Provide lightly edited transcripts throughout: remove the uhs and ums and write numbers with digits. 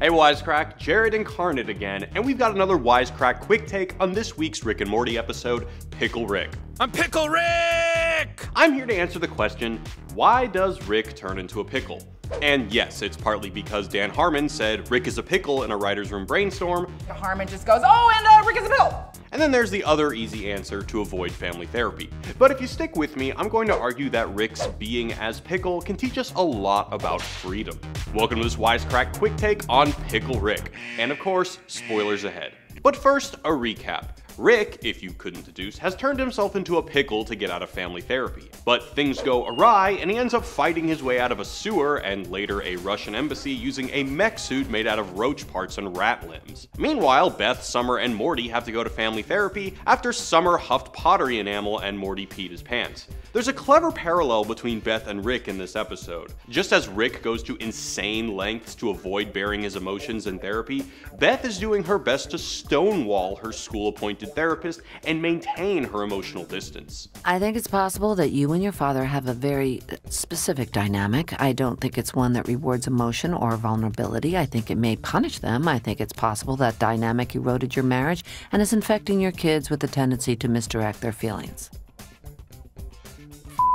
Hey Wisecrack, Jared Incarnate again, and we've got another Wisecrack quick take on this week's Rick and Morty episode, Pickle Rick. I'm Pickle Rick! I'm here to answer the question, why does Rick turn into a pickle? And yes, it's partly because Dan Harmon said Rick is a pickle in a writer's room brainstorm. Harmon just goes, oh, and Rick is a pickle! And then there's the other easy answer to avoid family therapy. But if you stick with me, I'm going to argue that Rick's being as Pickle can teach us a lot about freedom. Welcome to this Wisecrack quick take on Pickle Rick. And of course, spoilers ahead. But first, a recap. Rick, if you couldn't deduce, has turned himself into a pickle to get out of family therapy. But things go awry, and he ends up fighting his way out of a sewer and later a Russian embassy using a mech suit made out of roach parts and rat limbs. Meanwhile, Beth, Summer, and Morty have to go to family therapy after Summer huffed pottery enamel and Morty peed his pants. There's a clever parallel between Beth and Rick in this episode. Just as Rick goes to insane lengths to avoid bearing his emotions in therapy, Beth is doing her best to stonewall her school-appointed therapist and maintain her emotional distance. I think it's possible that you and your father have a very specific dynamic. I don't think it's one that rewards emotion or vulnerability. I think it may punish them. I think it's possible that dynamic eroded your marriage and is infecting your kids with a tendency to misdirect their feelings.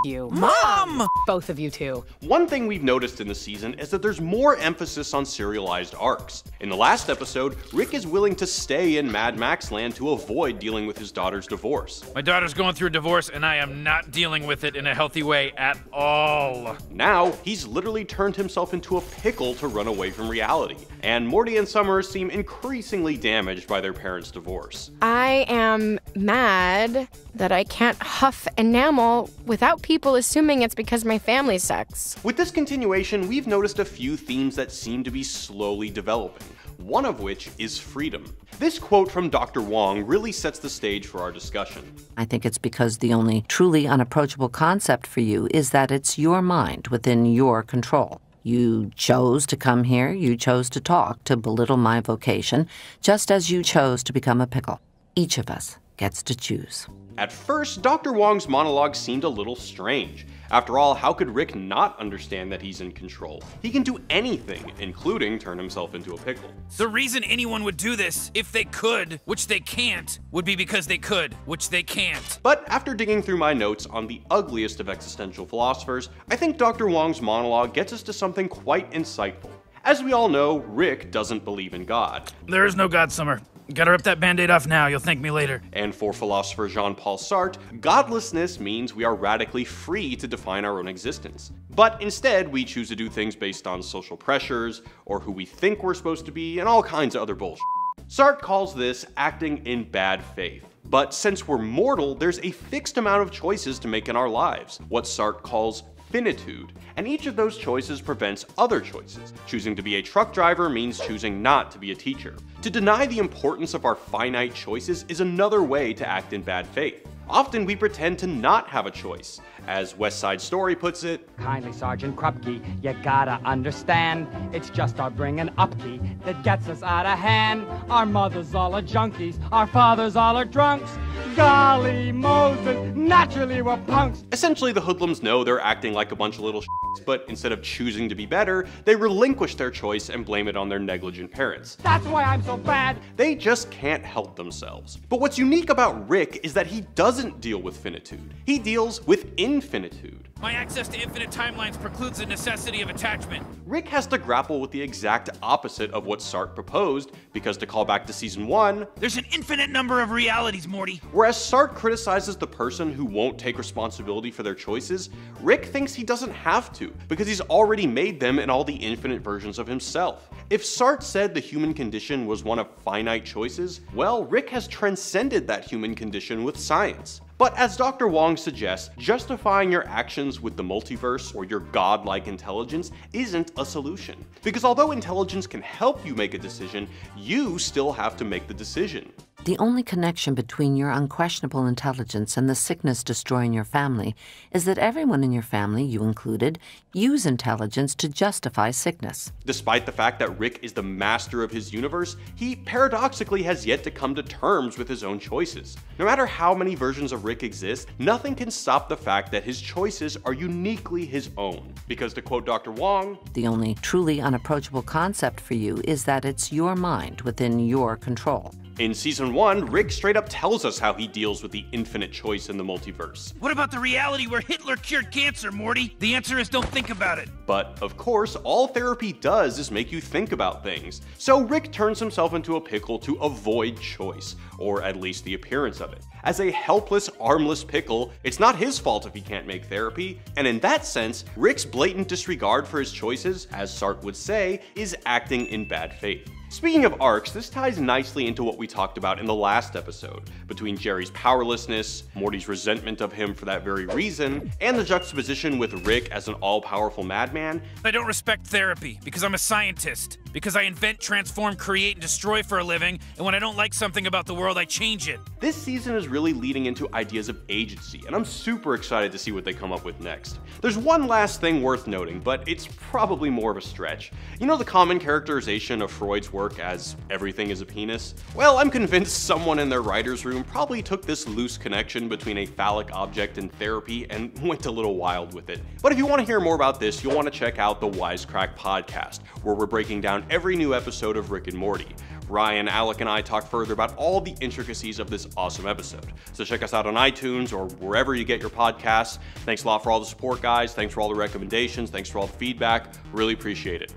You. Mom! Both of you two. One thing we've noticed in the season is that there's more emphasis on serialized arcs. In the last episode, Rick is willing to stay in Mad Max land to avoid dealing with his daughter's divorce. My daughter's going through a divorce and I am not dealing with it in a healthy way at all. Now, he's literally turned himself into a pickle to run away from reality. And Morty and Summer seem increasingly damaged by their parents' divorce. I am mad that I can't huff enamel without people assuming it's because my family sucks. With this continuation, we've noticed a few themes that seem to be slowly developing, one of which is freedom. This quote from Dr. Wong really sets the stage for our discussion. I think it's because the only truly unapproachable concept for you is that it's your mind within your control. You chose to come here, you chose to talk, to belittle my vocation, just as you chose to become a pickle. Each of us gets to choose. At first, Dr. Wong's monologue seemed a little strange. After all, how could Rick not understand that he's in control? He can do anything, including turn himself into a pickle. The reason anyone would do this, if they could, which they can't, would be because they could, which they can't. But after digging through my notes on the ugliest of existential philosophers, I think Dr. Wong's monologue gets us to something quite insightful. As we all know, Rick doesn't believe in God. There is no God, Summer. Gotta rip that band-aid off now, you'll thank me later. And for philosopher Jean-Paul Sartre, godlessness means we are radically free to define our own existence. But instead, we choose to do things based on social pressures, or who we think we're supposed to be, and all kinds of other bullshit. Sartre calls this acting in bad faith. But since we're mortal, there's a fixed amount of choices to make in our lives, what Sartre calls finitude, and each of those choices prevents other choices. Choosing to be a truck driver means choosing not to be a teacher. To deny the importance of our finite choices is another way to act in bad faith. Often we pretend to not have a choice. As West Side Story puts it, kindly Sergeant Krupke, you gotta understand, it's just our bringing upkey that gets us out of hand. Our mothers all are junkies, our fathers all are drunks. Golly Moses, naturally we're punks. Essentially, the hoodlums know they're acting like a bunch of little shits, but instead of choosing to be better, they relinquish their choice and blame it on their negligent parents. That's why I'm so bad. They just can't help themselves. But what's unique about Rick is that he doesn't deal with finitude. He deals with infinitude. My access to infinite timelines precludes the necessity of attachment. Rick has to grapple with the exact opposite of what Sartre proposed, because to call back to season 1, there's an infinite number of realities, Morty. Whereas Sartre criticizes the person who won't take responsibility for their choices, Rick thinks he doesn't have to, because he's already made them in all the infinite versions of himself. If Sartre said the human condition was one of finite choices, well, Rick has transcended that human condition with science. But as Dr. Wong suggests, justifying your actions with the multiverse or your godlike intelligence isn't a solution. Because although intelligence can help you make a decision, you still have to make the decision. The only connection between your unquestionable intelligence and the sickness destroying your family is that everyone in your family, you included, use intelligence to justify sickness. Despite the fact that Rick is the master of his universe, he paradoxically has yet to come to terms with his own choices. No matter how many versions of Rick exist, nothing can stop the fact that his choices are uniquely his own. Because to quote Dr. Wong, the only truly unapproachable concept for you is that it's your mind within your control. In Season 1, Rick straight up tells us how he deals with the infinite choice in the multiverse. What about the reality where Hitler cured cancer, Morty? The answer is don't think about it. But, of course, all therapy does is make you think about things. So Rick turns himself into a pickle to avoid choice, or at least the appearance of it. As a helpless, armless pickle, it's not his fault if he can't make therapy, and in that sense, Rick's blatant disregard for his choices, as Sark would say, is acting in bad faith. Speaking of arcs, this ties nicely into what we talked about in the last episode, between Jerry's powerlessness, Morty's resentment of him for that very reason, and the juxtaposition with Rick as an all-powerful madman. I don't respect therapy because I'm a scientist, because I invent, transform, create, and destroy for a living, and when I don't like something about the world, I change it. This season is really leading into ideas of agency, and I'm super excited to see what they come up with next. There's one last thing worth noting, but it's probably more of a stretch. You know the common characterization of Freud's work as everything is a penis? Well, I'm convinced someone in their writer's room probably took this loose connection between a phallic object and therapy and went a little wild with it. But if you want to hear more about this, you'll want to check out the Wisecrack podcast, where we're breaking down every new episode of Rick and Morty. Ryan, Alec, and I talk further about all the intricacies of this awesome episode. So check us out on iTunes or wherever you get your podcasts. Thanks a lot for all the support, guys. Thanks for all the recommendations. Thanks for all the feedback. Really appreciate it.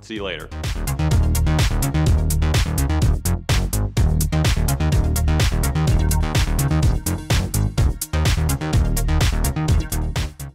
See you later.